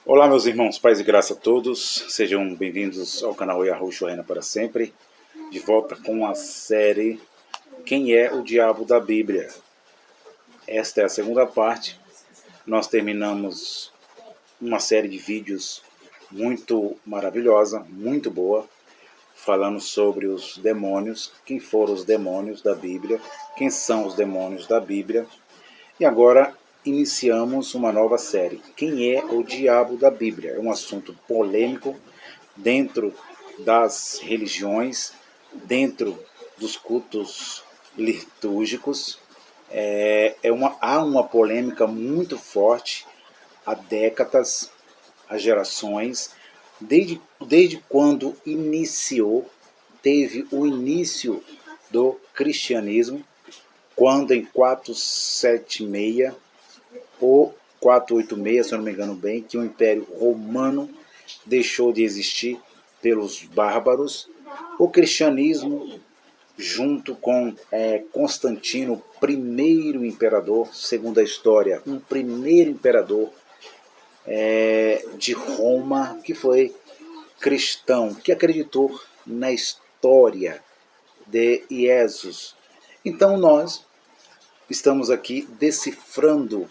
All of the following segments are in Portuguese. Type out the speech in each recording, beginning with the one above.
Olá, meus irmãos, paz e graça a todos. Sejam bem-vindos ao canal Yahushua Reina para Sempre. De volta com a série Quem é o Diabo da Bíblia? Esta é a segunda parte. Nós terminamos uma série de vídeos muito maravilhosa, muito boa, falando sobre os demônios, quem foram os demônios da Bíblia, quem são os demônios da Bíblia. E agora iniciamos uma nova série. Quem é o diabo da Bíblia? É um assunto polêmico dentro das religiões, dentro dos cultos litúrgicos. Há uma polêmica muito forte há décadas, há gerações, desde quando teve o início do cristianismo, quando em 476 ou 486, se eu não me engano bem, que o Império Romano deixou de existir pelos bárbaros, o cristianismo, junto com Constantino, primeiro imperador, segundo a história, um primeiro imperador de Roma, que foi cristão, que acreditou na história de Jesus. Então nós estamos aqui decifrando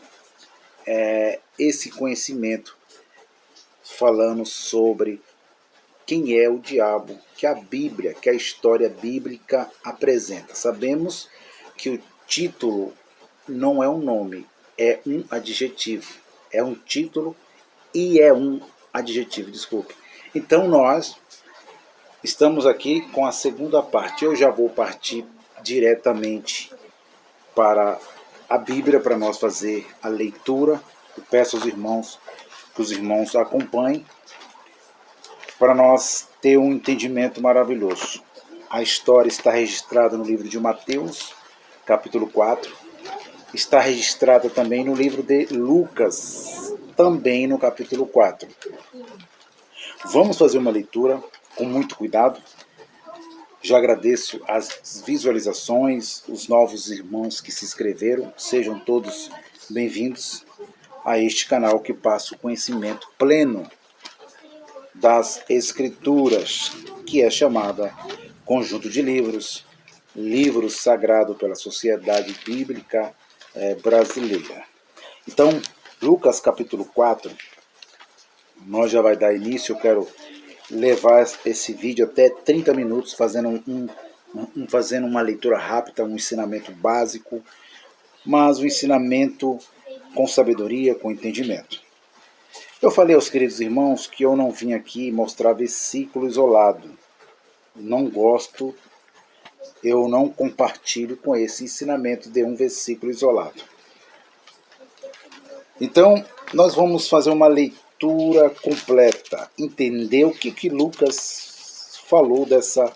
esse conhecimento, falando sobre quem é o diabo que a Bíblia, que a história bíblica apresenta. Sabemos que o título não é um nome, é um adjetivo. É um título e é um adjetivo, desculpe. Então nós estamos aqui com a segunda parte. Eu já vou partir diretamente para a Bíblia para nós fazer a leitura. Eu peço aos irmãos que os irmãos acompanhem para nós ter um entendimento maravilhoso. A história está registrada no livro de Mateus, capítulo 4. Está registrada também no livro de Lucas, também no capítulo 4. Vamos fazer uma leitura com muito cuidado. Já agradeço as visualizações, os novos irmãos que se inscreveram. Sejam todos bem-vindos a este canal que passa o conhecimento pleno das Escrituras, que é chamada Conjunto de Livros, livro sagrado pela Sociedade Bíblica Brasileira. Então, Lucas capítulo 4, nós já vai dar início. Eu quero levar esse vídeo até 30 minutos, fazendo fazendo uma leitura rápida, um ensinamento básico, mas um ensinamento com sabedoria, com entendimento. Eu falei aos queridos irmãos que eu não vim aqui mostrar versículo isolado. Não gosto, eu não compartilho com esse ensinamento de um versículo isolado. Então, nós vamos fazer uma leitura completa, entender o que Lucas falou dessa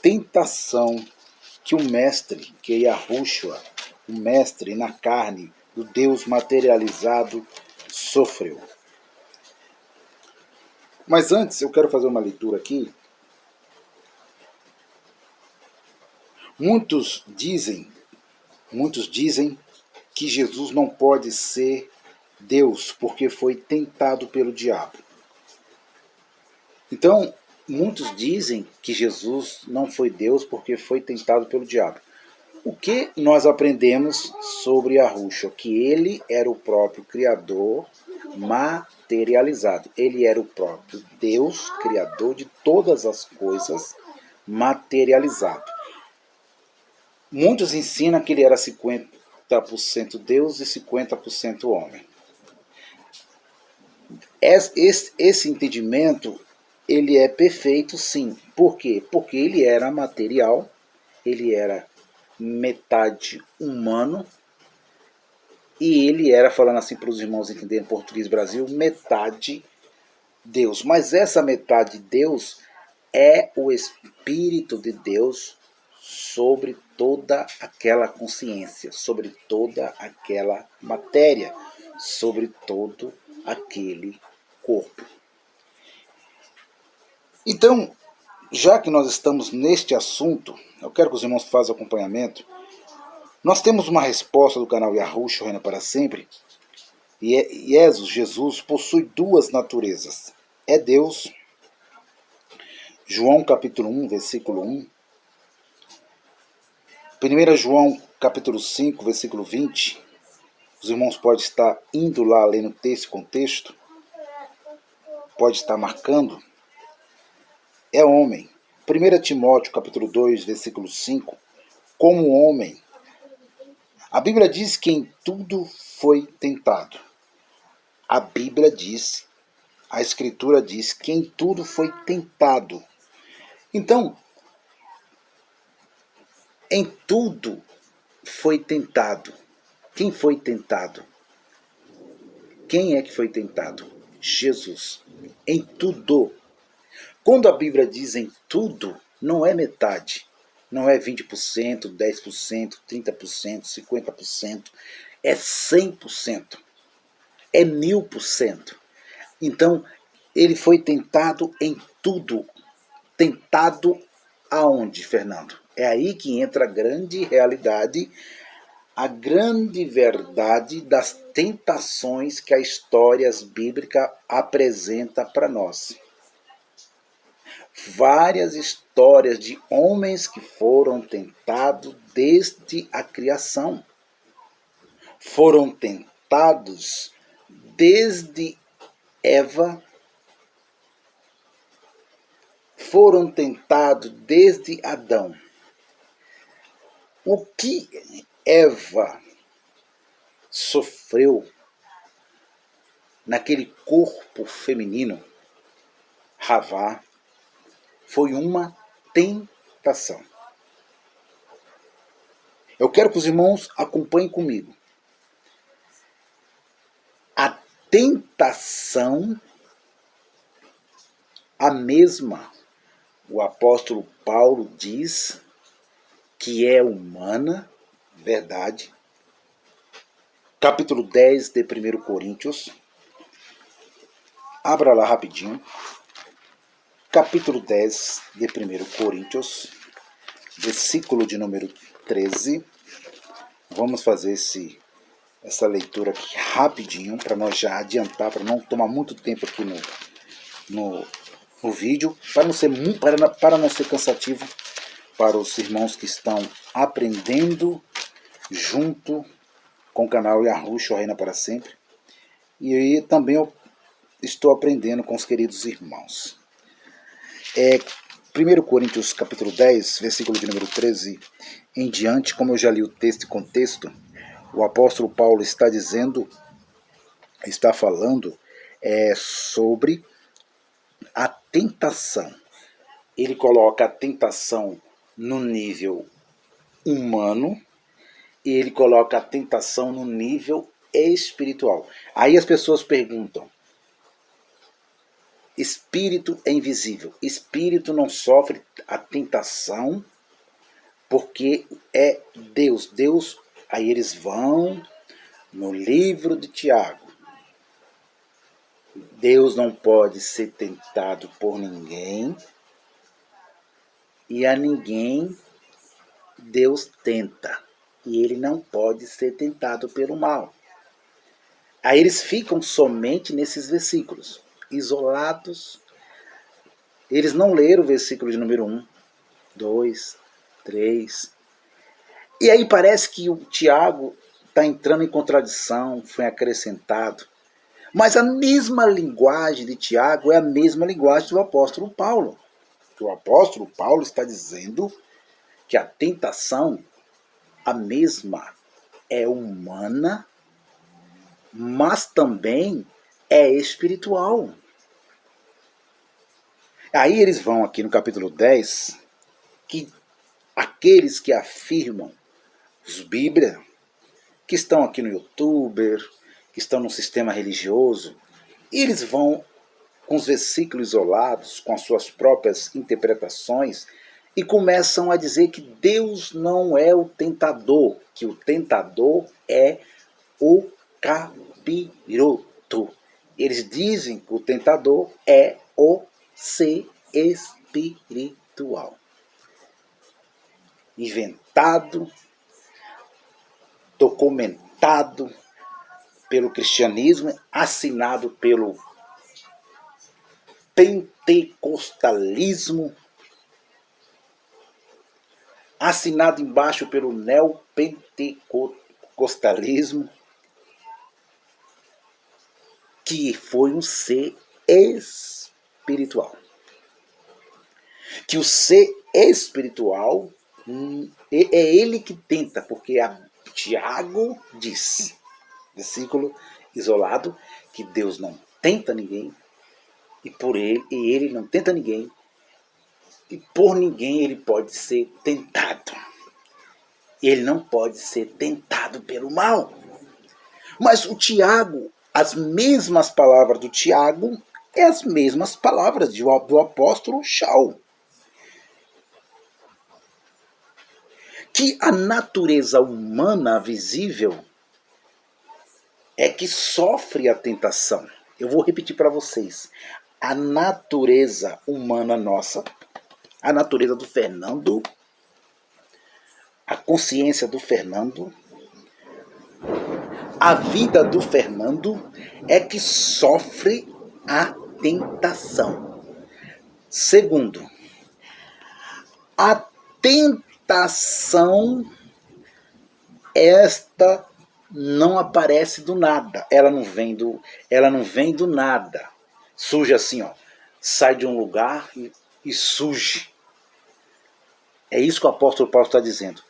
tentação que o mestre, que é Yahushua, o mestre na carne, o Deus materializado, sofreu. Mas antes, eu quero fazer uma leitura aqui. Muitos dizem que Jesus não pode ser Deus porque foi tentado pelo diabo. Então, muitos dizem que Jesus não foi Deus porque foi tentado pelo diabo. O que nós aprendemos sobre Yahushua? Que ele era o próprio Criador materializado. Ele era o próprio Deus, Criador de todas as coisas, materializado. Muitos ensinam que ele era 50% Deus e 50% homem. Esse entendimento, ele é perfeito, sim. Por quê? Porque ele era material, ele era metade humano, e ele era, falando assim para os irmãos entenderem em português Brasil, metade Deus. Mas essa metade Deus é o Espírito de Deus sobre toda aquela consciência, sobre toda aquela matéria, sobre todo aquele corpo. Então, já que nós estamos neste assunto, eu quero que os irmãos façam acompanhamento. Nós temos uma resposta do canal Yahushua Reina para Sempre, Jesus possui duas naturezas. É Deus. João capítulo 1, versículo 1. 1 João capítulo 5, versículo 20. Os irmãos podem estar indo lá lendo texto, contexto. Pode estar marcando. É homem. 1 Timóteo capítulo 2, versículo 5. Como homem. A Bíblia diz que em tudo foi tentado. A Bíblia diz, a Escritura diz que em tudo foi tentado. Então, em tudo foi tentado. Quem foi tentado? Quem é que foi tentado? Jesus. Em tudo. Quando a Bíblia diz em tudo, não é metade. Não é 20%, 10%, 30%, 50%. É 100%. É 1000%. Então, ele foi tentado em tudo. Tentado aonde, Fernando? É aí que entra a grande realidade, a grande verdade das tentações que a história bíblica apresenta para nós. Várias histórias de homens que foram tentados desde a criação. Foram tentados desde Eva. Foram tentados desde Adão. O que Eva sofreu naquele corpo feminino, Havá, foi uma tentação. Eu quero que os irmãos acompanhem comigo. A tentação, a mesma, o apóstolo Paulo diz que é humana, verdade. Capítulo 10 de 1 Coríntios. Abra lá rapidinho. Capítulo 10 de 1 Coríntios, versículo de número 13. Vamos fazer essa leitura aqui rapidinho, para nós já adiantar, para não tomar muito tempo aqui no vídeo, para não ser cansativo para os irmãos que estão aprendendo junto com o canal Yahushua Reina para Sempre. E aí também eu estou aprendendo com os queridos irmãos. 1 Coríntios capítulo 10, versículo de número 13 em diante, como eu já li o texto e contexto, o apóstolo Paulo está falando sobre a tentação. Ele coloca a tentação no nível humano e ele coloca a tentação no nível espiritual. Aí as pessoas perguntam: espírito é invisível. Espírito não sofre a tentação porque é Deus. Deus, aí eles vão no livro de Tiago. Deus não pode ser tentado por ninguém e a ninguém Deus tenta. E ele não pode ser tentado pelo mal. Aí eles ficam somente nesses versículos, isolados. Eles não leram o versículo de número 1, 2, 3. E aí parece que o Tiago está entrando em contradição, foi acrescentado. Mas a mesma linguagem de Tiago é a mesma linguagem do apóstolo Paulo. O apóstolo Paulo está dizendo que a tentação, a mesma, é humana, mas também é espiritual. Aí eles vão aqui no capítulo 10, que aqueles que afirmam, os Bíblia, que estão aqui no YouTube, que estão no sistema religioso, eles vão com os versículos isolados, com as suas próprias interpretações, e começam a dizer que Deus não é o tentador, que o tentador é o capiroto. Eles dizem que o tentador é o ser espiritual. Inventado, documentado, pelo cristianismo, assinado pelo pentecostalismo, assinado embaixo pelo neopentecostalismo, que foi um ser espiritual. Que o ser espiritual é ele que tenta, porque Tiago diz, versículo isolado, que Deus não tenta ninguém, e ele não tenta ninguém, e por ninguém ele pode ser tentado. Ele não pode ser tentado pelo mal. Mas o Tiago, as mesmas palavras do Tiago, é as mesmas palavras do apóstolo Shaul. Que a natureza humana visível é que sofre a tentação. Eu vou repetir para vocês. A natureza humana nossa, a natureza do Fernando, a consciência do Fernando, a vida do Fernando é que sofre a tentação. Segundo, a tentação, esta não aparece do nada. Ela não vem do nada. Surge assim, ó. Sai de um lugar e surge. É isso que o apóstolo Paulo está dizendo.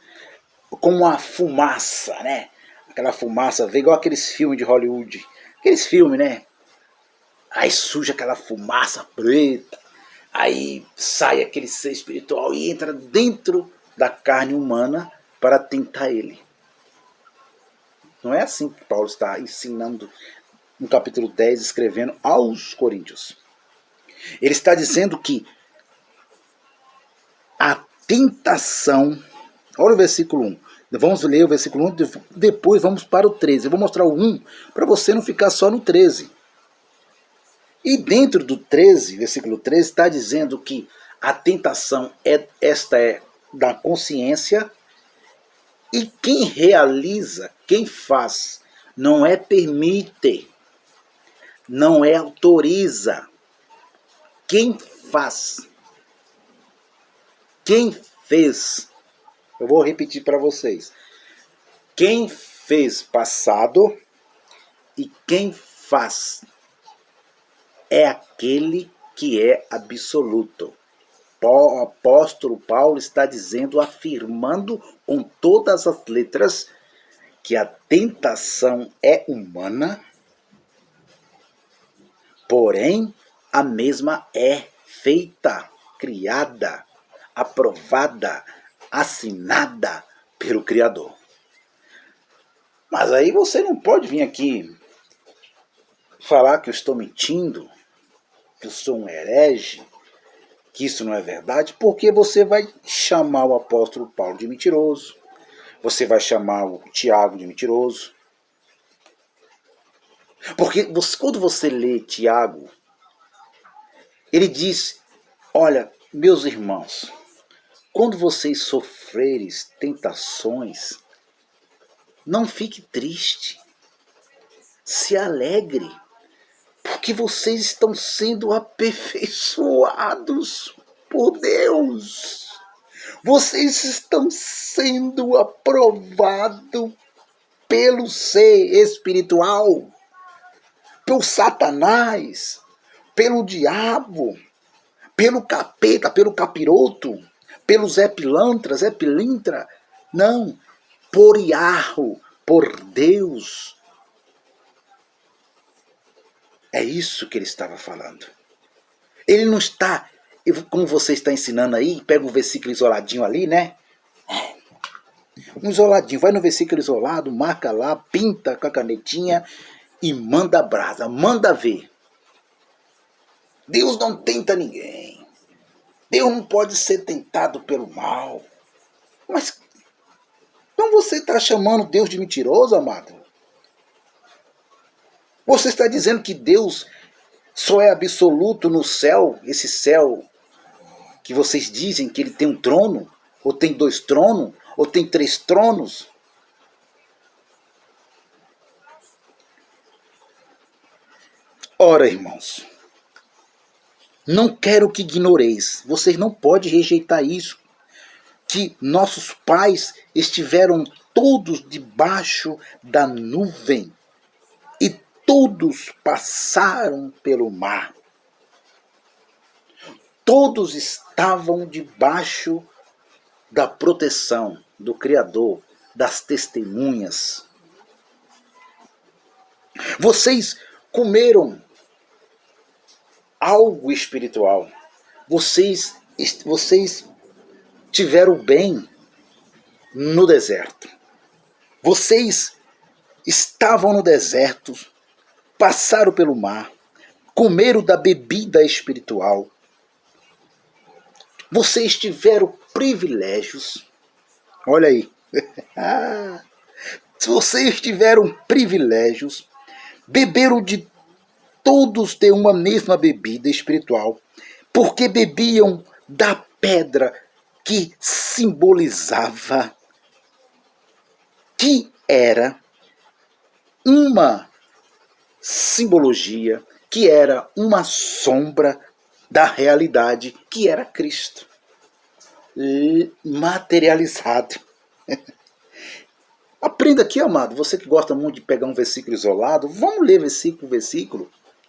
Como a fumaça, né? Aquela fumaça, vê igual aqueles filmes de Hollywood. Aqueles filmes, né? Aí surge aquela fumaça preta. Aí sai aquele ser espiritual e entra dentro da carne humana para tentar ele. Não é assim que Paulo está ensinando no capítulo 10, escrevendo aos Coríntios. Ele está dizendo que a tentação... Olha o versículo 1. Vamos ler o versículo 1, depois vamos para o 13. Eu vou mostrar o 1 para você não ficar só no 13. E dentro do 13, versículo 13, está dizendo que a tentação é da consciência, e quem realiza, quem faz, não é permite, não é autoriza. Quem faz, quem fez, eu vou repetir para vocês. Quem fez passado e quem faz é aquele que é absoluto. O apóstolo Paulo está dizendo, afirmando com todas as letras, que a tentação é humana, porém a mesma é feita, criada, aprovada, assinada pelo Criador. Mas aí você não pode vir aqui falar que eu estou mentindo, que eu sou um herege, que isso não é verdade, porque você vai chamar o apóstolo Paulo de mentiroso, você vai chamar o Tiago de mentiroso. Porque quando você lê Tiago, ele diz, olha, meus irmãos, quando vocês sofrerem tentações, não fique triste, se alegre, porque vocês estão sendo aperfeiçoados por Deus. Vocês estão sendo aprovados pelo ser espiritual, pelo Satanás, pelo diabo, pelo capeta, pelo capiroto, pelo Zé Pilantra, Zé Pilintra. Não, por Iarro, por Deus. É isso que ele estava falando. Ele não está, como você está ensinando aí, pega um versículo isoladinho ali, né? Um isoladinho, vai no versículo isolado, marca lá, pinta com a canetinha e manda brasa, manda ver. Deus não tenta ninguém. Deus não pode ser tentado pelo mal. Mas então você está chamando Deus de mentiroso, amado? Você está dizendo que Deus só é absoluto no céu, esse céu que vocês dizem que ele tem um trono, ou tem 2 tronos, ou tem 3 tronos? Ora, irmãos, não quero que ignoreis, vocês não podem rejeitar isso, que nossos pais estiveram todos debaixo da nuvem e todos passaram pelo mar. Todos estavam debaixo da proteção do Criador, das testemunhas. Vocês comeram algo espiritual. Vocês tiveram bem no deserto. Vocês estavam no deserto, passaram pelo mar, comeram da bebida espiritual. Vocês tiveram privilégios. Olha aí. Vocês tiveram privilégios, beberam de todos de uma mesma bebida espiritual, porque bebiam da pedra que simbolizava, que era uma simbologia, que era uma sombra da realidade, que era Cristo materializado. Aprenda aqui, amado, você que gosta muito de pegar um versículo isolado, vamos ler versículo por versículo.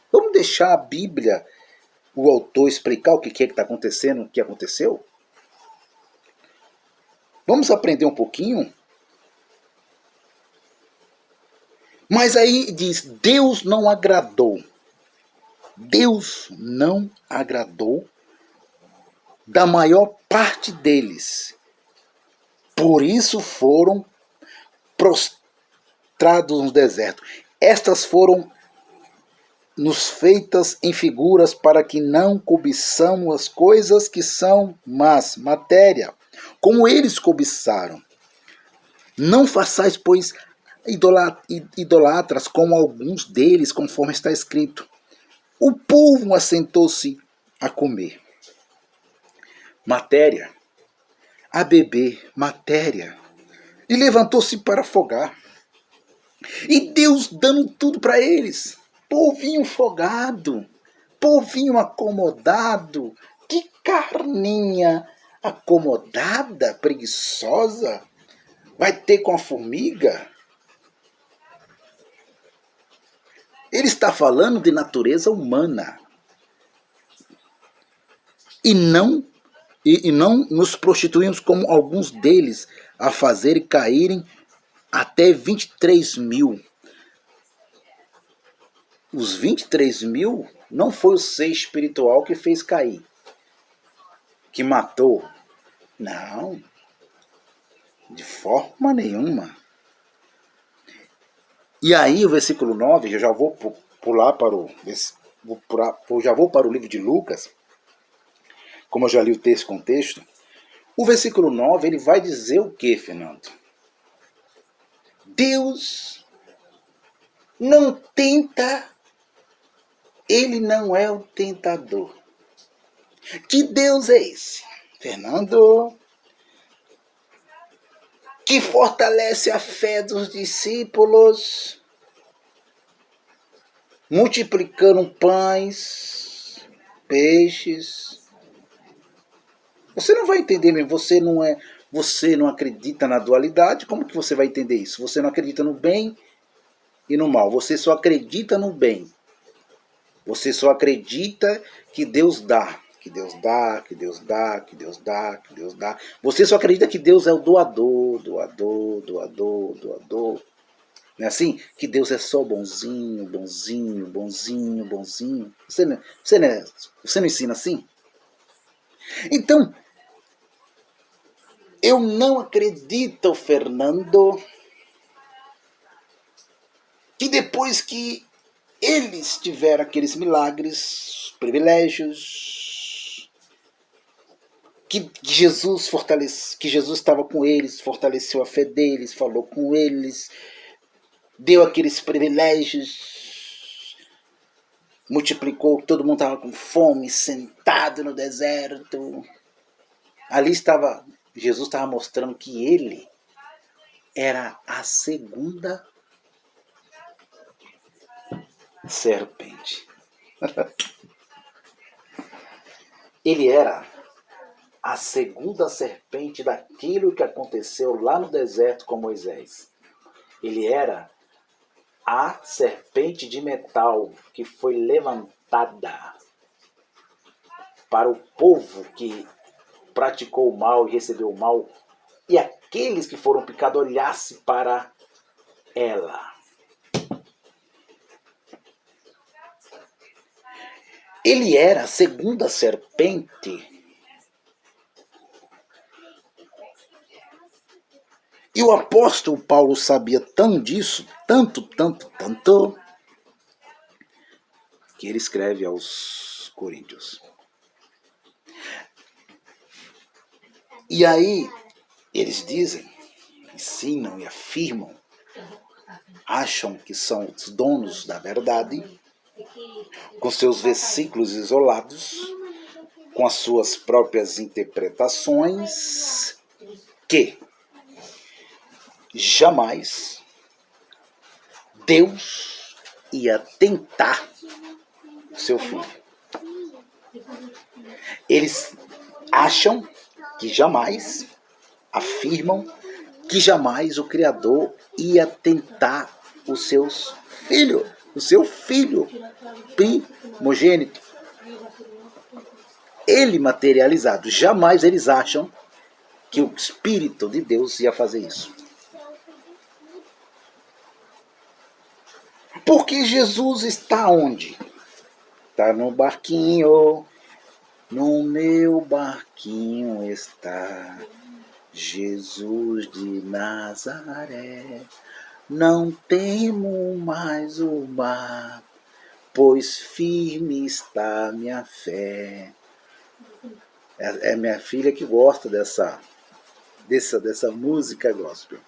Vamos deixar a Bíblia, o autor, explicar o que está acontecendo, o que aconteceu? Vamos aprender um pouquinho? Mas aí diz, Deus não agradou. Deus não agradou da maior parte deles. Por isso foram prostrados no deserto. Estas foram nos feitas em figuras para que não cobiçamos as coisas que são más, matéria, como eles cobiçaram. Não façais, pois, idolatras como alguns deles, conforme está escrito. O povo assentou-se a comer matéria, a beber matéria, e levantou-se para afogar. E Deus dando tudo para eles. Povinho folgado, povinho acomodado, que carninha acomodada, preguiçosa, vai ter com a formiga? Ele está falando de natureza humana. E não nos prostituímos como alguns deles a fazerem caírem até 23 mil. Os 23 mil não foi o ser espiritual que fez cair, que matou. Não, de forma nenhuma. E aí o versículo 9, eu já vou pular para o livro de Lucas, como eu já li o contexto. O versículo 9, ele vai dizer o que, Fernando? Deus não tenta, ele não é o tentador. Que Deus é esse, Fernando? Que fortalece a fé dos discípulos, multiplicando pães, peixes. Você não vai entender mesmo, você não acredita na dualidade, como que você vai entender isso? Você não acredita no bem e no mal, você só acredita no bem. Você só acredita que Deus dá, que Deus dá, que Deus dá, que Deus dá, que Deus dá. Você só acredita que Deus é o doador, doador, doador, doador. Não é assim? Que Deus é só bonzinho, bonzinho, bonzinho, bonzinho. Você não ensina assim? Então, eu não acredito, Fernando, que depois que eles tiveram aqueles milagres, privilégios, que Jesus estava com eles, fortaleceu a fé deles, falou com eles, deu aqueles privilégios, multiplicou, todo mundo estava com fome, sentado no deserto. Ali Jesus estava mostrando que ele era a segunda serpente. Ele era a segunda serpente daquilo que aconteceu lá no deserto com Moisés. Ele era a serpente de metal que foi levantada para o povo que praticou o mal e recebeu o mal, e aqueles que foram picados olhassem para ela. Ele era a segunda serpente. E o apóstolo Paulo sabia tão disso, tanto, que ele escreve aos Coríntios. E aí, eles dizem, ensinam e afirmam, acham que são os donos da verdade, com seus versículos isolados, com as suas próprias interpretações, que jamais Deus ia tentar o seu filho. Eles acham que jamais, afirmam que jamais o Criador ia tentar o seu filho primogênito. Ele materializado. Jamais eles acham que o Espírito de Deus ia fazer isso. Porque Jesus está onde? Está no barquinho. No meu barquinho está Jesus de Nazaré. Não temo mais o mar, pois firme está minha fé. É minha filha que gosta dessa música gospel.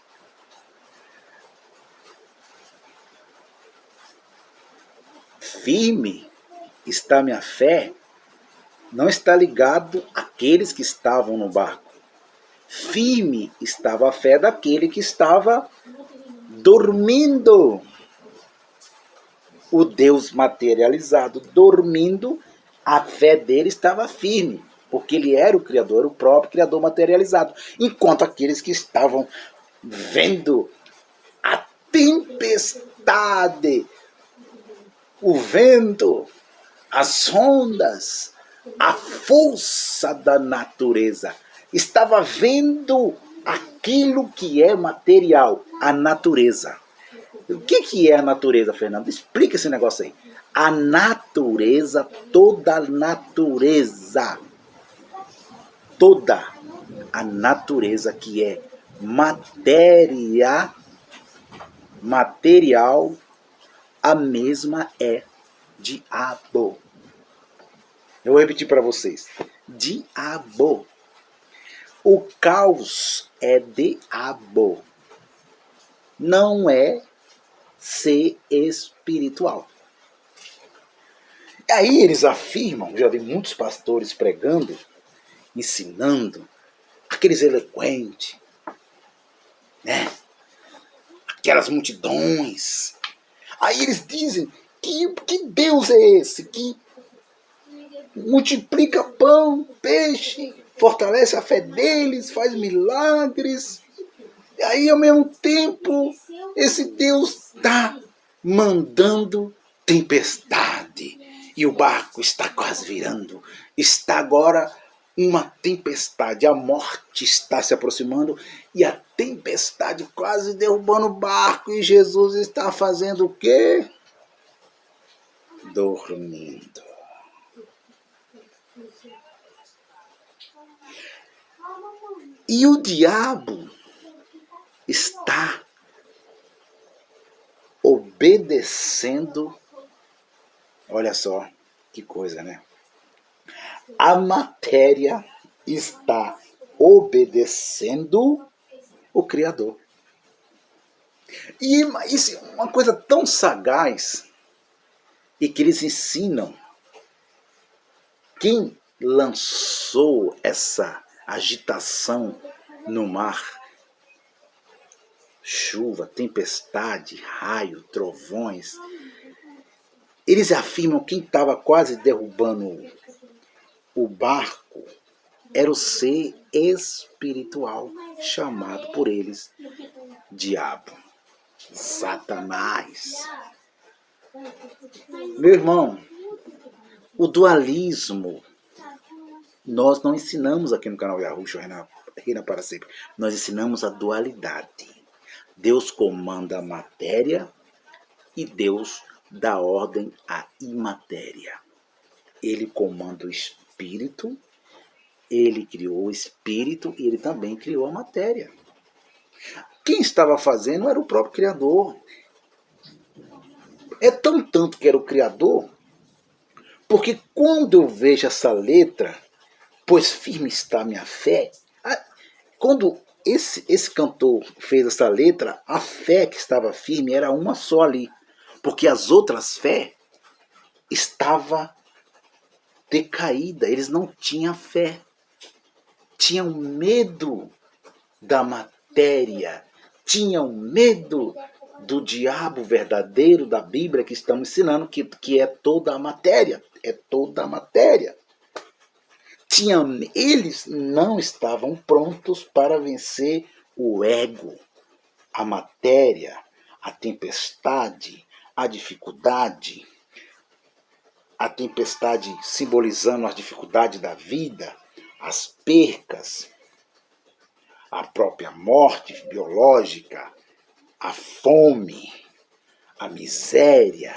Firme está minha fé, não está ligado àqueles que estavam no barco. Firme estava a fé daquele que estava dormindo. O Deus materializado dormindo, a fé dele estava firme, porque ele era o Criador, o próprio Criador materializado. Enquanto aqueles que estavam vendo a tempestade, o vento, as ondas, a força da natureza, estava vendo aquilo que é material, a natureza. O que é a natureza, Fernando? Explica esse negócio aí. A natureza, toda a natureza, toda a natureza que é material, a mesma é diabo. Eu vou repetir para vocês. Diabo. O caos é diabo. Não é ser espiritual. E aí eles afirmam, já vi muitos pastores pregando, ensinando, aqueles eloquentes, né? Aquelas multidões. Aí eles dizem que Deus é esse que multiplica pão, peixe, fortalece a fé deles, faz milagres. E aí, ao mesmo tempo, esse Deus está mandando tempestade. E o barco está quase virando. Está agora uma tempestade. A morte está se aproximando e a tempestade quase derrubando o barco. E Jesus está fazendo o quê? Dormindo. E o diabo está obedecendo. Olha só que coisa, né? A matéria está obedecendo o Criador. E isso é uma coisa tão sagaz e que eles ensinam. Quem lançou essa agitação no mar? Chuva, tempestade, raio, trovões. Eles afirmam que quem estava quase derrubando o barco era o ser espiritual chamado por eles diabo, Satanás. Meu irmão, o dualismo nós não ensinamos aqui no canal Yahushua Reina para Sempre. Nós ensinamos a dualidade. Deus comanda a matéria e Deus dá ordem à imatéria. Ele comanda o espírito, ele criou o espírito e ele também criou a matéria. Quem estava fazendo era o próprio Criador. É tão tanto que era o Criador, porque quando eu vejo essa letra, pois firme está a minha fé, quando esse cantor fez essa letra, a fé que estava firme era uma só ali, porque as outras fé estava decaída, eles não tinham fé, tinham medo da matéria, tinham medo do diabo verdadeiro da Bíblia que estamos ensinando, que é toda a matéria, é toda a matéria. Eles não estavam prontos para vencer o ego, a matéria, a tempestade, a dificuldade. A tempestade simbolizando a dificuldade da vida, as percas, a própria morte biológica, a fome, a miséria.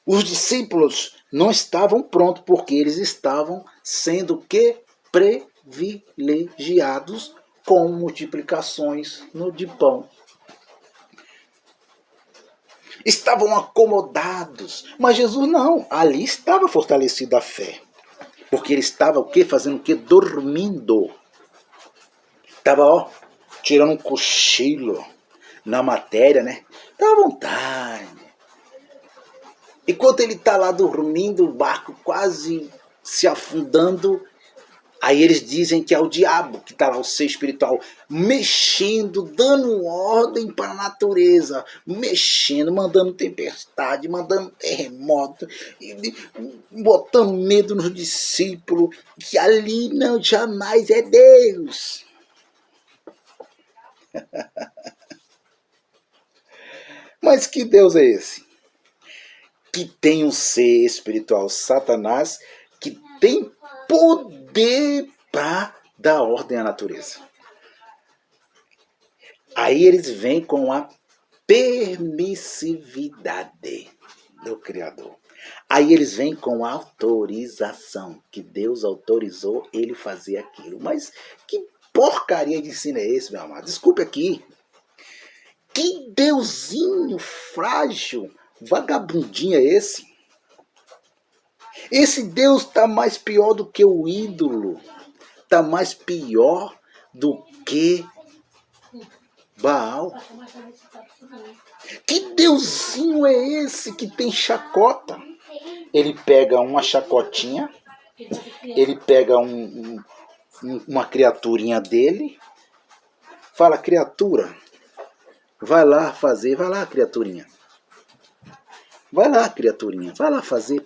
Os discípulos não estavam prontos porque eles estavam sendo privilegiados com multiplicações de pão. Estavam acomodados, mas Jesus não, ali estava fortalecida a fé, porque ele estava o quê? Fazendo o quê? Dormindo. Estava, tirando um cochilo na matéria, né? Dá à vontade. Enquanto ele está lá dormindo, o barco quase se afundando, aí eles dizem que é o diabo que está lá, o ser espiritual, mexendo, dando ordem para a natureza, mexendo, mandando tempestade, mandando terremoto, botando medo nos discípulos, que ali não jamais é Deus. Mas que Deus é esse? Que tem um ser espiritual, Satanás, que tem poder para dar ordem à natureza. Aí eles vêm com a permissividade do Criador. Aí eles vêm com a autorização, que Deus autorizou ele fazer aquilo. Mas que porcaria de ensino é esse, meu amado? Desculpe aqui. Que deusinho frágil, vagabundinho é esse? Esse Deus está mais pior do que o ídolo. Está mais pior do que Baal. Que deusinho é esse que tem chacota? Ele pega uma chacotinha, ele pega uma criaturinha dele, fala, criatura, vai lá fazer, vai lá, criaturinha. Vai lá, criaturinha, vai lá fazer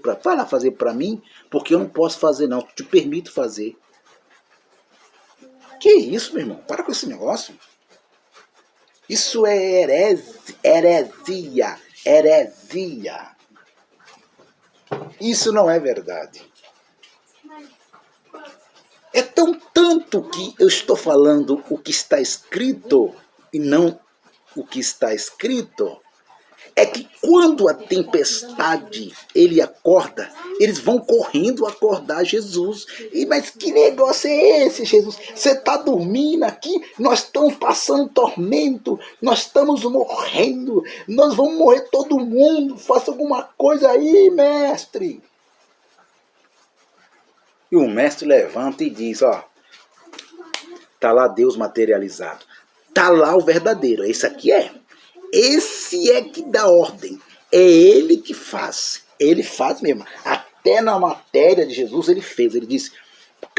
para mim, porque eu não posso fazer não, te permito fazer. Que isso, meu irmão? Para com esse negócio. Isso é heresia. Isso não é verdade. É tanto que eu estou falando o que está escrito e não o que está escrito, é que quando a tempestade ele acorda, eles vão correndo acordar Jesus. Mas que negócio é esse, Jesus? Você está dormindo aqui? Nós estamos passando tormento, nós estamos morrendo, nós vamos morrer todo mundo, faça alguma coisa aí, mestre. E o mestre levanta e diz, ó, tá lá Deus materializado, tá lá o verdadeiro, esse aqui é. Esse é que dá ordem. É ele que faz. Ele faz mesmo. Até na matéria de Jesus ele fez. Ele disse,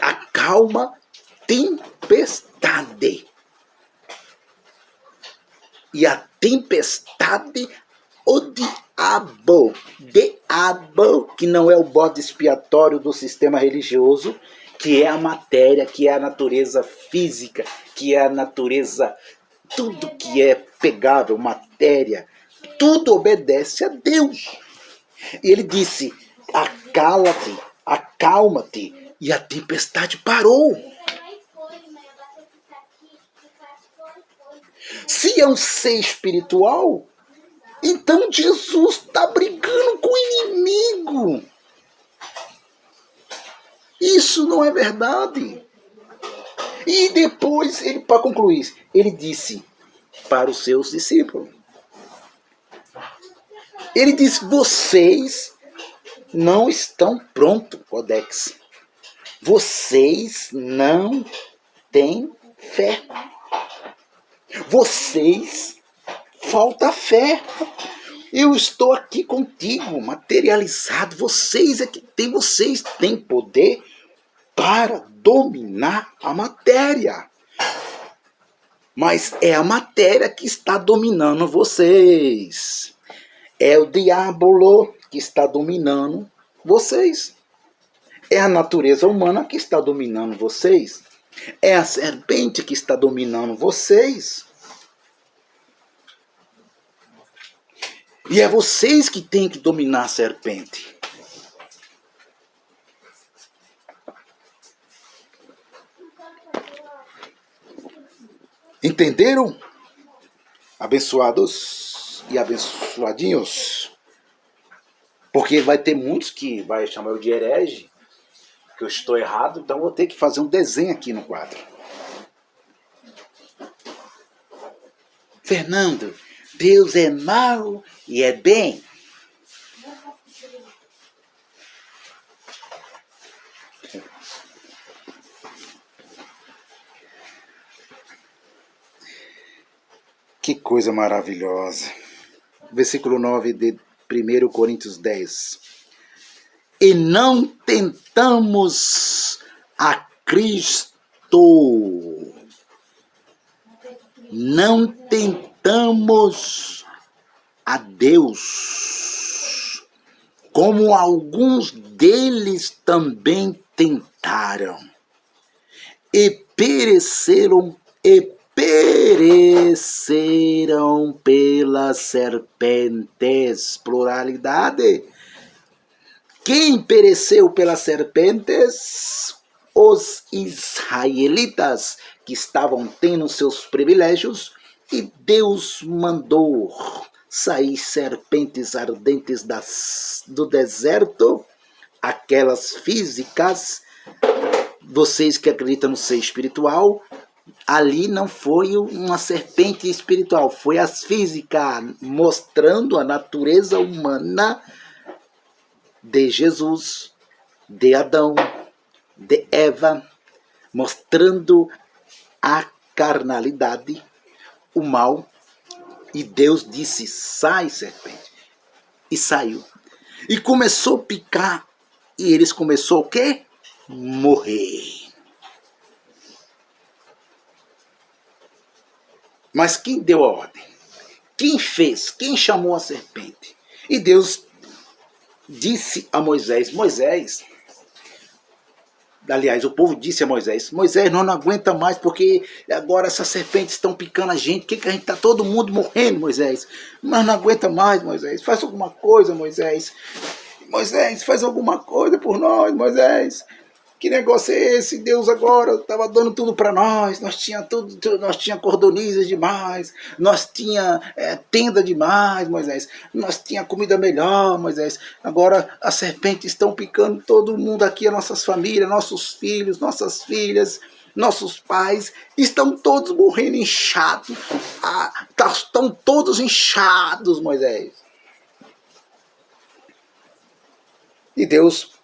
acalma tempestade. E a tempestade diabo, que não é o bode expiatório do sistema religioso, que é a matéria, que é a natureza física, que é a natureza, tudo que é pegável, matéria, tudo obedece a Deus. E ele disse, acala-te, acalma-te, e a tempestade parou. Se é um ser espiritual, então Jesus está brigando com o inimigo. Isso não é verdade. E depois, para concluir, ele disse para os seus discípulos. Ele disse, vocês não estão prontos, Codex. Vocês não têm fé. Vocês falta fé. Eu estou aqui contigo, materializado. Vocês têm poder para dominar a matéria. Mas é a matéria que está dominando vocês. É o diabo que está dominando vocês. É a natureza humana que está dominando vocês. É a serpente que está dominando vocês. E é vocês que têm que dominar a serpente. Entenderam? Abençoados e abençoadinhos. Porque vai ter muitos que vai chamar eu de herege, que eu estou errado, então vou ter que fazer um desenho aqui no quadro. Fernando, Deus é mau e é bem. Que coisa maravilhosa. Versículo 9 de 1 Coríntios 10. E não tentamos a Cristo. Não tentamos a Deus, como alguns deles também tentaram, e pereceram pelas serpentes. Pluralidade. Quem pereceu pelas serpentes? Os israelitas, que estavam tendo seus privilégios, e Deus mandou sair serpentes ardentes do deserto, aquelas físicas. Vocês que acreditam no ser espiritual, ali não foi uma serpente espiritual, foi as físicas, mostrando a natureza humana de Jesus, de Adão, de Eva, mostrando a carnalidade, o mal. E Deus disse, sai serpente. E saiu. E começou a picar. E eles começaram o quê? Morrer. Mas quem deu a ordem? Quem fez? Quem chamou a serpente? E Deus disse a Moisés, aliás, o povo disse a Moisés, nós não aguenta mais, porque agora essas serpentes estão picando a gente, que a gente está todo mundo morrendo, Moisés. Nós não aguenta mais, Moisés, faz alguma coisa, Moisés. Moisés, faz alguma coisa por nós, Moisés. Que negócio é esse? Deus agora estava dando tudo para nós. Nós tinha tudo, nós tinha cordonizas demais. Nós tinha tenda demais, Moisés. Nós tinha comida melhor, Moisés. Agora as serpentes estão picando todo mundo aqui, as nossas famílias, nossos filhos, nossas filhas, nossos pais. Estão todos morrendo inchados. Estão todos inchados, Moisés. E Deus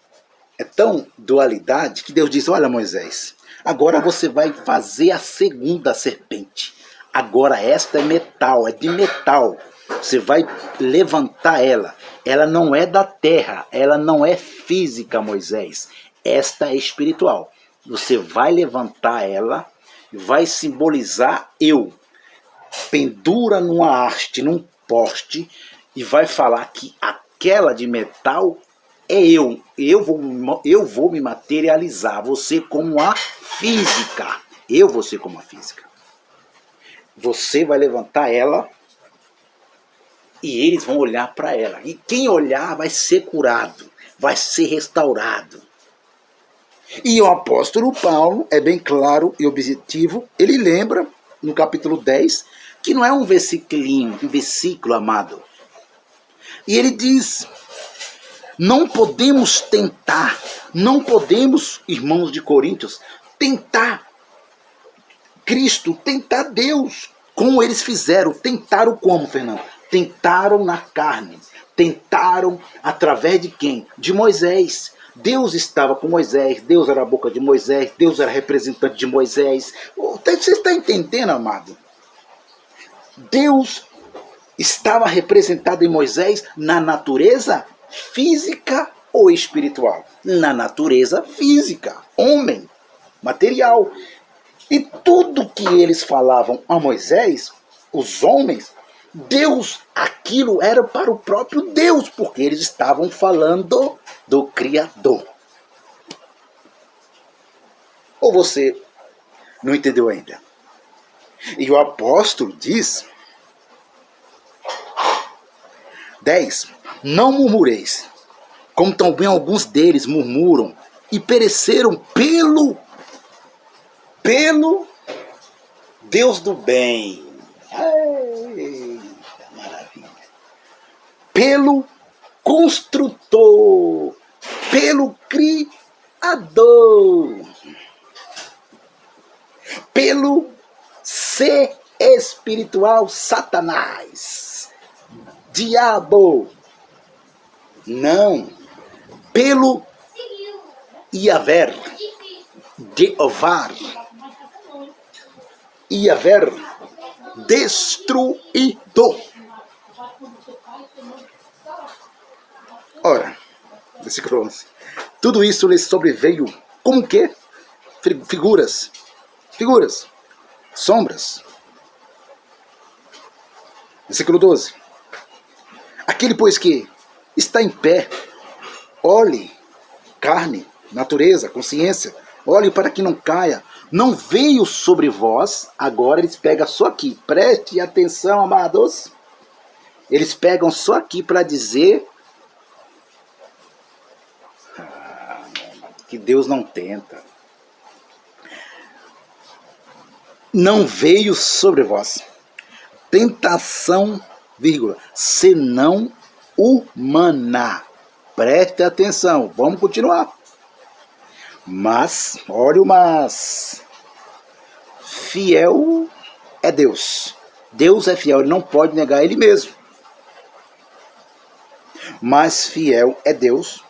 é tão dualidade que Deus diz, olha Moisés, agora você vai fazer a segunda serpente. Agora esta é metal, é de metal. Você vai levantar ela. Ela não é da terra, ela não é física, Moisés. Esta é espiritual. Você vai levantar ela, vai simbolizar eu. Pendura numa haste, num poste, e vai falar que aquela de metal é eu. Eu vou me materializar. Você como a física. Eu vou ser como a física. Você vai levantar ela e eles vão olhar para ela. E quem olhar vai ser curado, vai ser restaurado. E o apóstolo Paulo é bem claro e objetivo. Ele lembra, no capítulo 10, que não é um versículo amado. E ele diz, não podemos tentar, não podemos, irmãos de Coríntios, tentar Cristo, tentar Deus, como eles fizeram. Tentaram como, Fernando? Tentaram na carne. Tentaram através de quem? De Moisés. Deus estava com Moisés, Deus era a boca de Moisés, Deus era representante de Moisés. Você está entendendo, amado? Deus estava representado em Moisés na natureza física ou espiritual? Na natureza física, homem, material. E tudo que eles falavam a Moisés, os homens, Deus, aquilo era para o próprio Deus, porque eles estavam falando do Criador. Ou você não entendeu ainda? E o apóstolo diz, 10, não murmureis, como também alguns deles murmuram e pereceram pelo Deus do bem. Eita, maravilha. Pelo construtor, pelo criador, pelo ser espiritual Satanás, diabo. Não, pelo Iaver, Jeová, Iaver, destruidor. Ora, versículo 11. Tudo isso lhes sobreveio como que? Figuras, sombras. Versículo 12. Aquele, pois, que está em pé, olhe, carne, natureza, consciência, olhe para que não caia. Não veio sobre vós, agora eles pegam só aqui. Preste atenção, amados. Eles pegam só aqui para dizer que Deus não tenta. Não veio sobre vós tentação, vírgula, senão humana. Preste atenção, vamos continuar. Mas, olha o mas. Fiel é Deus. Deus é fiel, ele não pode negar ele mesmo. Mas fiel é Deus.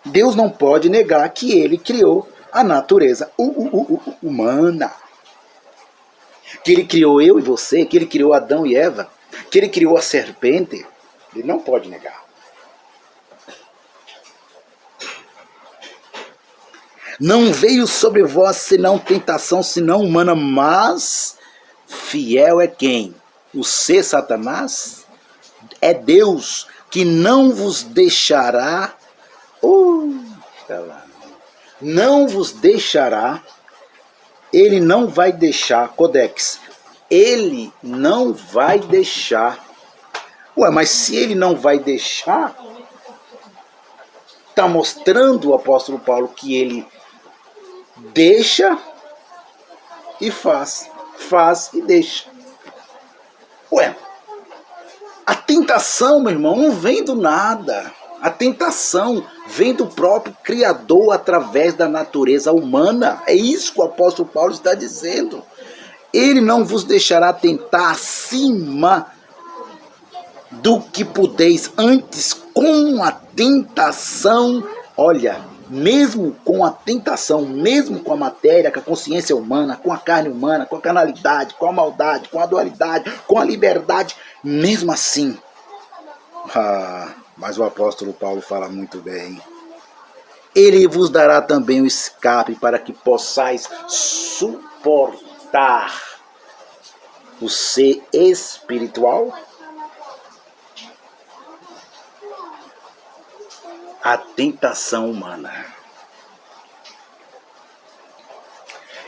Deus não pode negar que ele criou a natureza humana. Que ele criou eu e você, que ele criou Adão e Eva, que ele criou a serpente. Ele não pode negar. Não veio sobre vós senão tentação, senão humana, mas fiel é quem? O ser Satanás? É Deus que não vos deixará, não vos deixará, ele não vai deixar, Codex, ele não vai deixar. Ué, mas se ele não vai deixar, está mostrando o apóstolo Paulo que ele deixa e faz e deixa. Ué, a tentação, meu irmão, não vem do nada. A tentação vem do próprio Criador através da natureza humana. É isso que o apóstolo Paulo está dizendo. Ele não vos deixará tentar acima do que podeis, antes com a tentação. Olha, mesmo com a tentação, mesmo com a matéria, com a consciência humana, com a carne humana, com a carnalidade, com a maldade, com a dualidade, com a liberdade, mesmo assim. Mas o apóstolo Paulo fala muito bem. Ele vos dará também o escape para que possais suportar o ser espiritual. a tentação humana.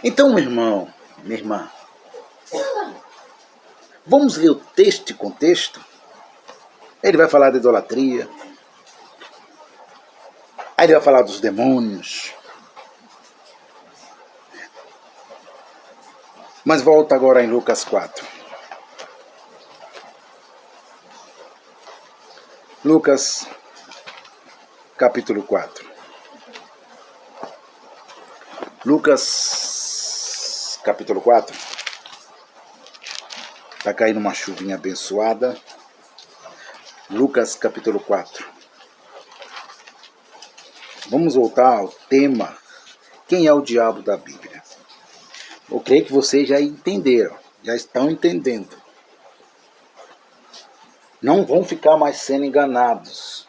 Então, meu irmão, minha irmã, vamos ler o texto e contexto? Ele vai falar da idolatria, aí ele vai falar dos demônios. Mas volta agora em Lucas 4. Lucas, capítulo 4. Lucas, capítulo 4. Está caindo uma chuvinha abençoada. Lucas, capítulo 4. Vamos voltar ao tema. Quem é o diabo da Bíblia? Eu creio que vocês já entenderam, já estão entendendo. Não vão ficar mais sendo enganados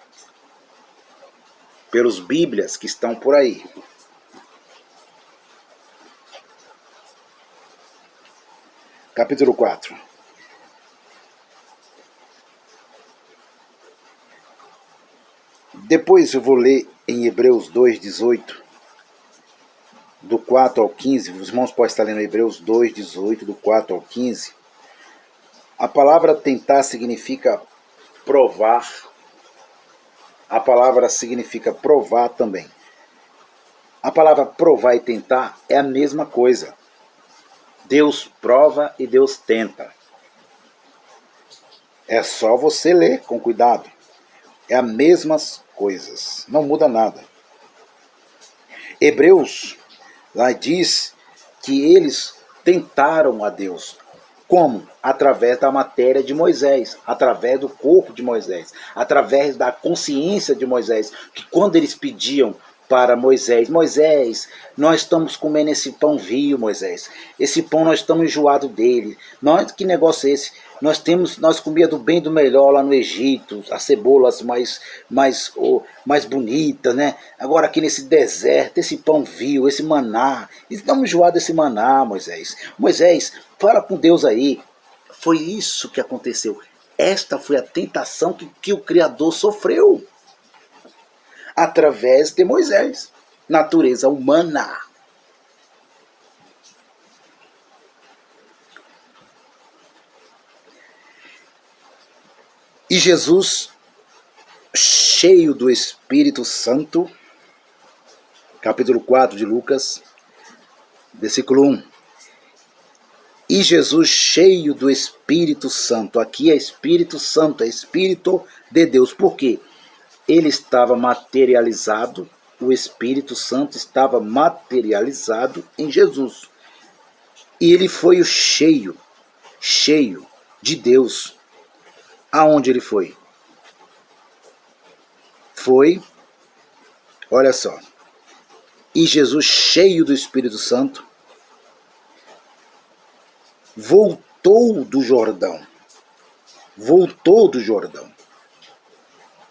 pelos bíblias que estão por aí. Capítulo 4. Depois eu vou ler em Hebreus 2:18, do 4 ao 15. Os irmãos podem estar lendo Hebreus 2:18, do 4 ao 15. A palavra tentar significa provar. A palavra significa provar também. A palavra provar e tentar é a mesma coisa. Deus prova e Deus tenta. É só você ler com cuidado. É as mesmas coisas. Não muda nada. Hebreus lá diz que eles tentaram a Deus. Como? Através da matéria de Moisés, através do corpo de Moisés, através da consciência de Moisés, que quando eles pediam para Moisés, Moisés, nós estamos comendo esse pão vil, Moisés, esse pão nós estamos enjoados dele, que negócio é esse? Nós comíamos do bem e do melhor lá no Egito, as cebolas mais bonitas, né? Agora aqui nesse deserto, esse pão vil, esse maná, estamos enjoados desse maná, Moisés. Moisés, fala com Deus aí. Foi isso que aconteceu. Esta foi a tentação que o Criador sofreu através de Moisés. Natureza humana. E Jesus, cheio do Espírito Santo, capítulo 4 de Lucas, versículo 1. E Jesus, cheio do Espírito Santo, aqui é Espírito Santo, é Espírito de Deus. Por quê? Ele estava materializado, o Espírito Santo estava materializado em Jesus. E ele foi o cheio de Deus. Aonde ele foi? Foi, olha só, e Jesus, cheio do Espírito Santo, voltou do Jordão,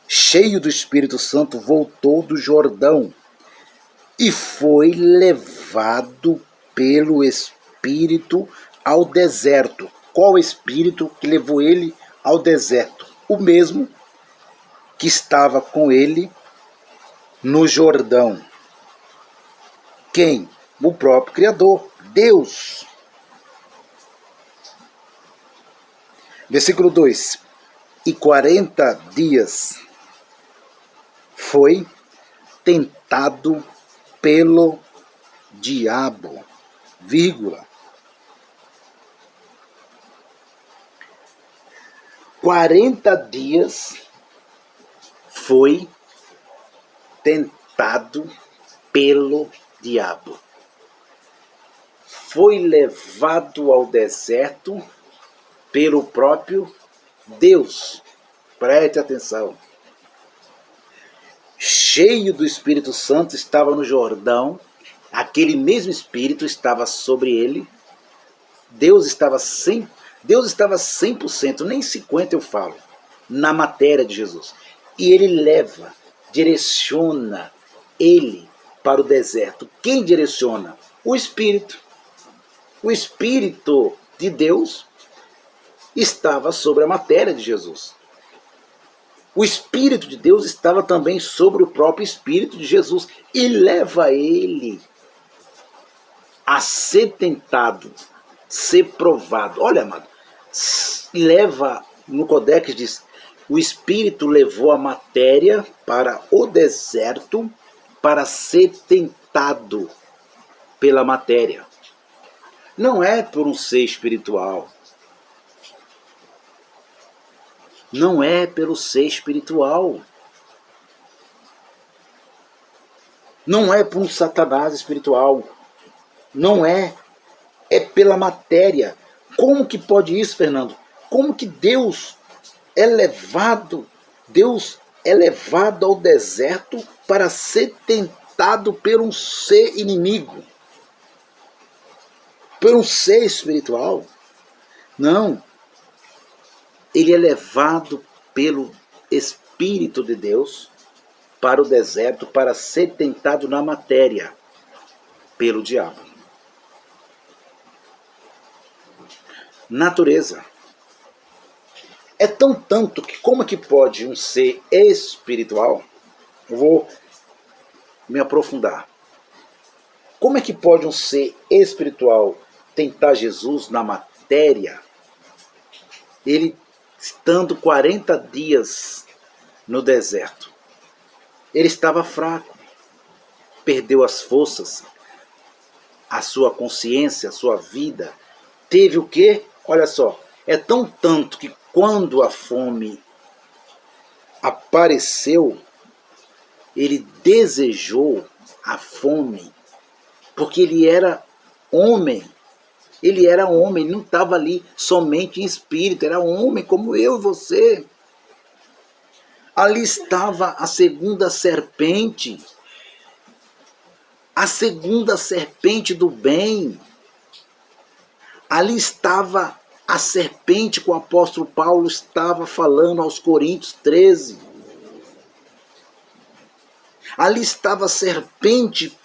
cheio do Espírito Santo, voltou do Jordão e foi levado pelo Espírito ao deserto. Qual Espírito que levou ele ao deserto? O mesmo que estava com ele no Jordão. Quem? O próprio Criador, Deus. Versículo 2. E 40 dias foi tentado pelo diabo, vírgula. 40 dias foi tentado pelo diabo. Foi levado ao deserto pelo próprio Deus. Preste atenção. Cheio do Espírito Santo, estava no Jordão. Aquele mesmo Espírito estava sobre ele. Deus estava 100%, nem 50% eu falo, na matéria de Jesus. E ele leva, direciona ele para o deserto. Quem direciona? O Espírito. O Espírito de Deus estava sobre a matéria de Jesus. O Espírito de Deus estava também sobre o próprio Espírito de Jesus e leva ele a ser tentado, ser provado. Olha, amado, leva, no Codex diz, o Espírito levou a matéria para o deserto para ser tentado pela matéria. Não é por um ser espiritual. Não é pelo ser espiritual. Não é por um Satanás espiritual. Não é. É pela matéria. Como que pode isso, Fernando? Como que Deus é levado ao deserto para ser tentado por um ser inimigo? Por um ser espiritual? Não. Ele é levado pelo Espírito de Deus para o deserto para ser tentado na matéria pelo diabo. Natureza. É tão tanto que como é que pode um ser espiritual, eu vou me aprofundar, como é que pode um ser espiritual tentar Jesus na matéria, ele estando 40 dias no deserto? Ele estava fraco, perdeu as forças, a sua consciência, a sua vida. Teve o quê? Olha só, é tão tanto que quando a fome apareceu, ele desejou a fome, porque ele era homem. Ele era homem, não estava ali somente em espírito, era homem como eu e você. Ali estava a segunda serpente do bem. Ali estava a serpente que o apóstolo Paulo estava falando aos Coríntios 13. Ali estava a serpente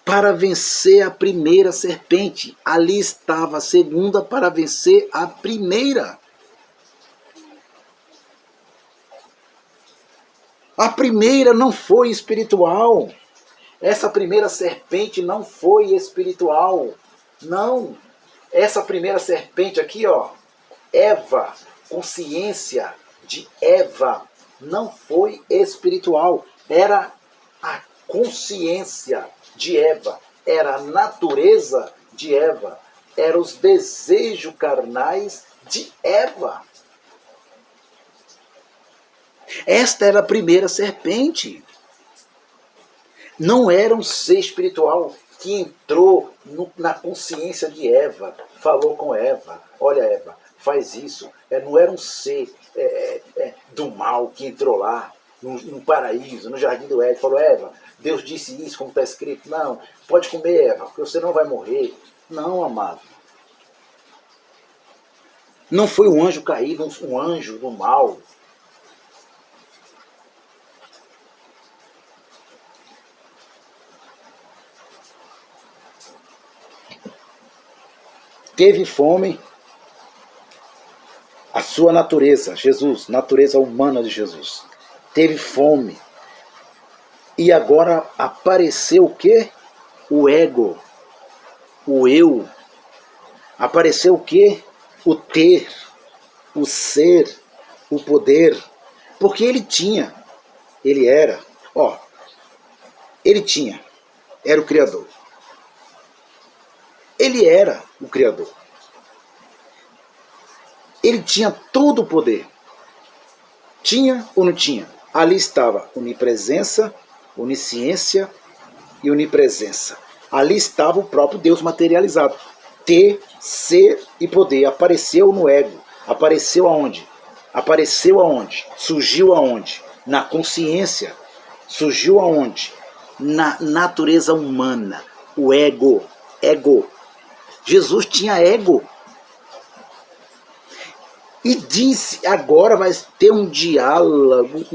para vencer a primeira serpente. Ali estava a segunda para vencer a primeira. A primeira não foi espiritual. Essa primeira serpente não foi espiritual. Não. Essa primeira serpente aqui, ó, Eva, consciência de Eva, não foi espiritual. Era a consciência de Eva, era a natureza de Eva, eram os desejos carnais de Eva. Esta era a primeira serpente. Não era um ser espiritual que entrou na consciência de Eva, falou com Eva, olha Eva, faz isso. Não era um ser do mal que entrou lá, no paraíso, no jardim do Éden, falou, Eva, Deus disse isso, como está escrito. Não, pode comer, Eva, porque você não vai morrer. Não, amado. Não foi um anjo caído, um anjo do mal. Teve fome, a sua natureza, Jesus, natureza humana de Jesus, teve fome. E agora apareceu o quê? O ego, o eu. Apareceu o quê? O ter, o ser, o poder. Porque ele tinha, ele era, era o Criador. Ele era o Criador. Ele tinha todo o poder. Tinha ou não tinha? Ali estava onipresença, onisciência e onipresença. Ali estava o próprio Deus materializado. Ter, ser e poder. Apareceu no ego. Apareceu aonde? Apareceu aonde? Surgiu aonde? Na consciência. Surgiu aonde? Na natureza humana. O ego. Ego. Jesus tinha ego. E disse, agora vai ter um diálogo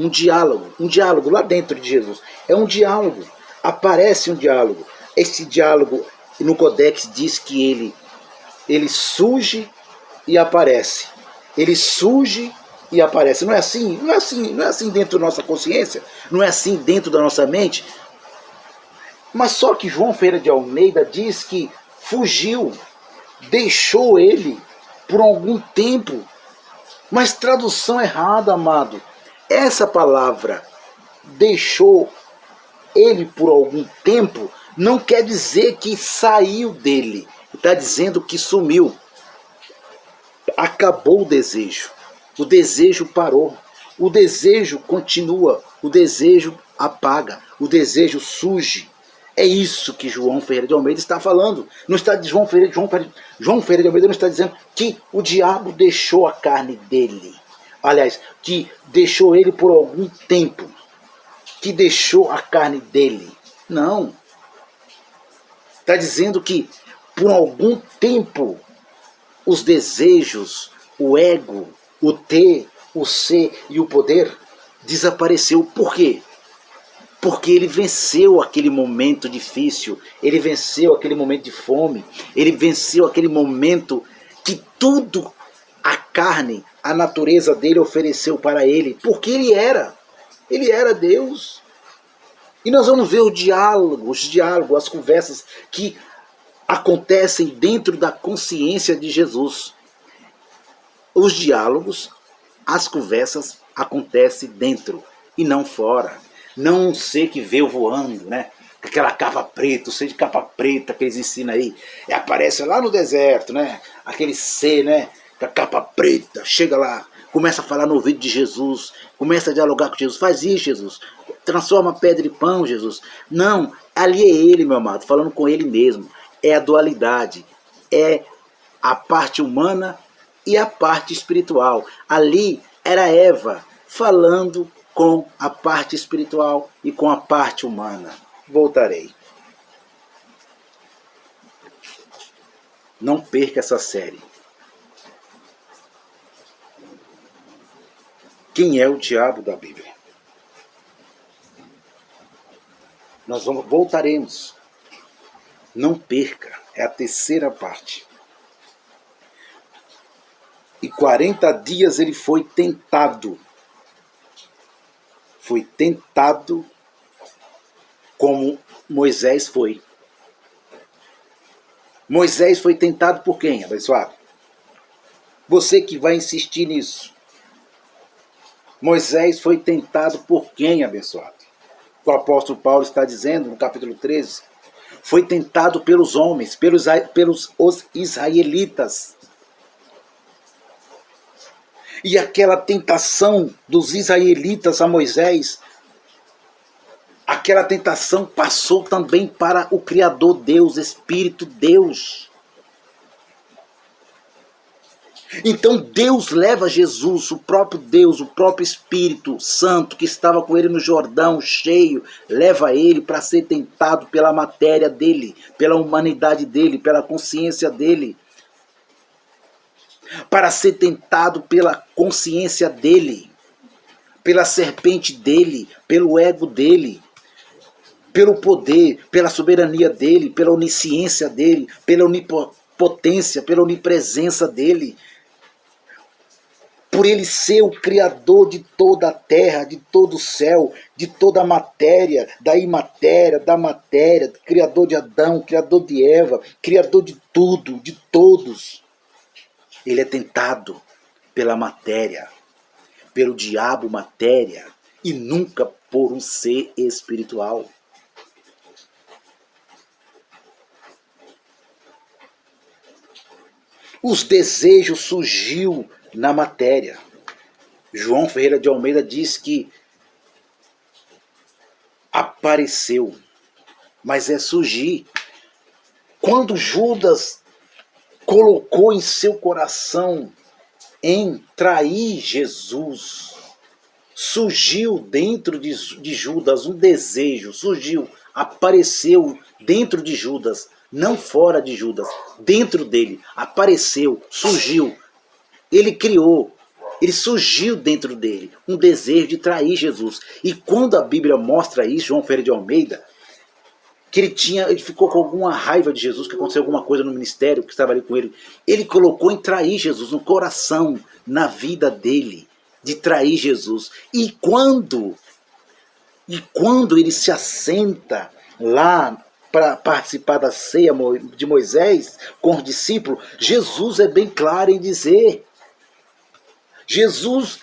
lá dentro de Jesus. É um diálogo. Aparece um diálogo. Esse diálogo, no Codex, diz que ele surge e aparece. Ele surge e aparece. Não é assim? Não é assim, não é assim dentro da nossa consciência? Não é assim dentro da nossa mente? Mas só que João Ferreira de Almeida diz que fugiu, deixou ele por algum tempo. Mas tradução errada, amado. Essa palavra, deixou ele por algum tempo, não quer dizer que saiu dele. Está dizendo que sumiu. Acabou o desejo. O desejo parou. O desejo continua. O desejo apaga. O desejo surge. É isso que João Ferreira de Almeida está falando. Não está João Ferreira de Almeida não está dizendo que o diabo deixou a carne dele. Aliás, que deixou ele por algum tempo. Que deixou a carne dele. Não. Está dizendo que por algum tempo os desejos, o ego, o ter, o ser e o poder desapareceu. Por quê? Porque ele venceu aquele momento difícil, ele venceu aquele momento de fome, ele venceu aquele momento que tudo a carne, a natureza dele ofereceu para ele, porque ele era Deus. E nós vamos ver os diálogos, as conversas que acontecem dentro da consciência de Jesus. Os diálogos, as conversas acontecem dentro e não fora. Não um ser que veio voando, né? Aquela capa preta, o ser de capa preta que eles ensinam aí. E aparece lá no deserto, né? Aquele ser, né? Da capa preta, chega lá, começa a falar no ouvido de Jesus, começa a dialogar com Jesus. Faz isso, Jesus. Transforma pedra em pão, Jesus. Não, ali é ele, meu amado, falando com ele mesmo. É a dualidade, é a parte humana e a parte espiritual. Ali era Eva falando com a parte espiritual e com a parte humana. Voltarei. Não perca essa série. Quem é o diabo da Bíblia? Nós voltaremos. Não perca, é a terceira parte. E 40 dias ele foi tentado. Foi tentado como Moisés foi. Moisés foi tentado por quem, abençoado? Você que vai insistir nisso. Moisés foi tentado por quem, abençoado? O apóstolo Paulo está dizendo no capítulo 13. Foi tentado pelos homens, pelos os israelitas. E aquela tentação dos israelitas a Moisés, aquela tentação passou também para o Criador Deus, Espírito Deus. Então Deus leva Jesus, o próprio Deus, o próprio Espírito Santo que estava com ele no Jordão cheio, leva ele para ser tentado pela matéria dele, pela humanidade dele, pela consciência dele. Para ser tentado pela consciência dele, pela serpente dele, pelo ego dele, pelo poder, pela soberania dele, pela onisciência dele, pela onipotência, pela onipresença dele. Por ele ser o criador de toda a terra, de todo o céu, de toda a matéria, da imatéria, da matéria, criador de Adão, criador de Eva, criador de tudo, de todos. Ele é tentado pela matéria, pelo diabo matéria, e nunca por um ser espiritual. Os desejos surgiu na matéria. João Ferreira de Almeida diz que apareceu, mas é surgir. Quando Judas colocou em seu coração em trair Jesus, surgiu dentro de Judas um desejo, surgiu, apareceu dentro de Judas, não fora de Judas, dentro dele, apareceu, surgiu. Ele criou, ele surgiu dentro dele, um desejo de trair Jesus. E quando a Bíblia mostra isso, João Ferreira de Almeida, que ele ficou com alguma raiva de Jesus, que aconteceu alguma coisa no ministério, que estava ali com ele, ele colocou em trair Jesus no coração, na vida dele. de trair Jesus. E quando ele se assenta lá para participar da ceia de Moisés com os discípulos, Jesus é bem claro em dizer, Jesus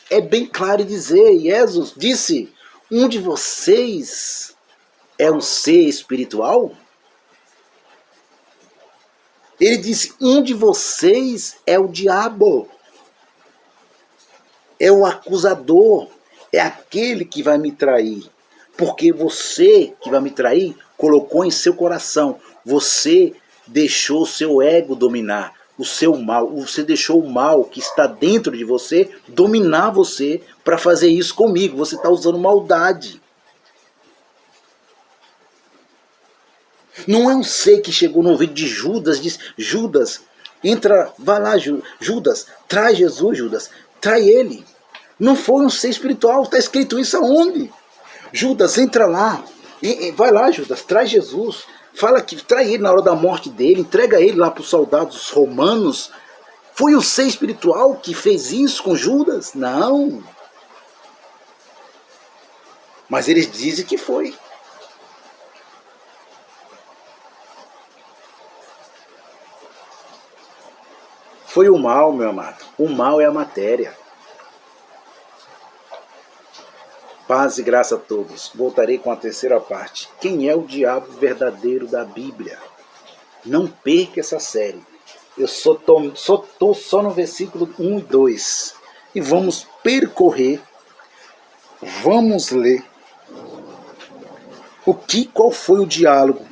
disse, um de vocês é um ser espiritual? Ele disse, um de vocês é o diabo, é o acusador, é aquele que vai me trair. Porque você que vai me trair, colocou em seu coração, você deixou o seu ego dominar, o seu mal, você deixou o mal que está dentro de você dominar você para fazer isso comigo, você está usando maldade. Não é um ser que chegou no ouvido de Judas, disse, Judas, entra, vai lá, Judas, traz Jesus, Judas, trai ele. Não foi um ser espiritual, está escrito isso aonde? Judas, entra lá, vai lá, Judas, traz Jesus, fala que trai ele na hora da morte dele, entrega ele lá para os soldados romanos. Foi o ser espiritual que fez isso com Judas? Não. Mas eles dizem que foi. Foi o mal, meu amado. O mal é a matéria. Paz e graça a todos. Voltarei com a terceira parte. Quem é o diabo verdadeiro da Bíblia? Não perca essa série. Eu estou só no versículo 1 e 2. E vamos percorrer, vamos ler qual foi o diálogo.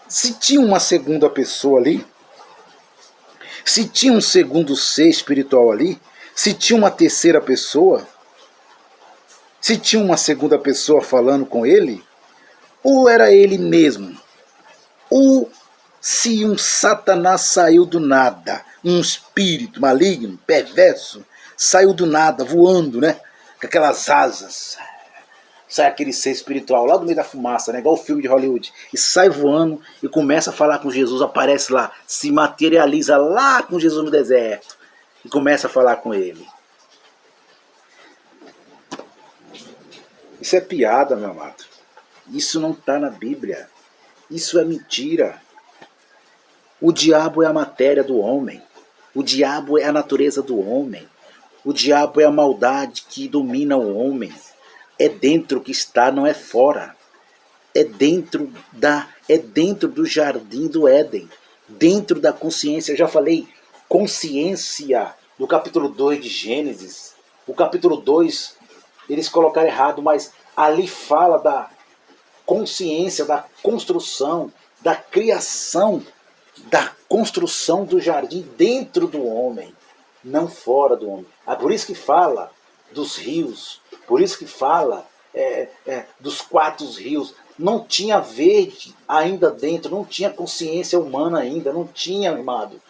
Se tinha uma segunda pessoa ali, se tinha um segundo ser espiritual ali, se tinha uma terceira pessoa, se tinha uma segunda pessoa falando com ele, ou era ele mesmo, ou se um Satanás saiu do nada, um espírito maligno, perverso, saiu do nada, voando, né? Com aquelas asas. Sai aquele ser espiritual lá do meio da fumaça, né? Igual o filme de Hollywood. E sai voando e começa a falar com Jesus, aparece lá, se materializa lá com Jesus no deserto. E começa a falar com ele. Isso é piada, meu amado. Isso não está na Bíblia. Isso é mentira. O diabo é a matéria do homem. O diabo é a natureza do homem. O diabo é a maldade que domina o homem. É dentro que está, não é fora. É dentro do jardim do Éden. Dentro da consciência. Eu já falei consciência do capítulo 2 de Gênesis. O capítulo 2, eles colocaram errado, mas ali fala da consciência, da construção, da criação, da construção do jardim dentro do homem, não fora do homem. Por isso que fala dos rios, por isso que fala dos 4 rios. Não tinha verde ainda dentro, não tinha consciência humana ainda, não tinha, amado.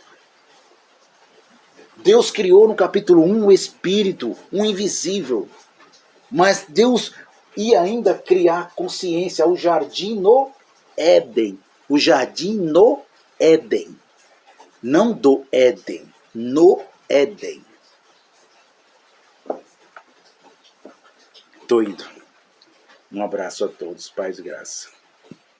Deus criou no capítulo 1 o espírito, um invisível, mas Deus ia ainda criar consciência, o jardim no Éden, o jardim no Éden, não do Éden, no Éden. Tô indo. Um abraço a todos, paz e graça.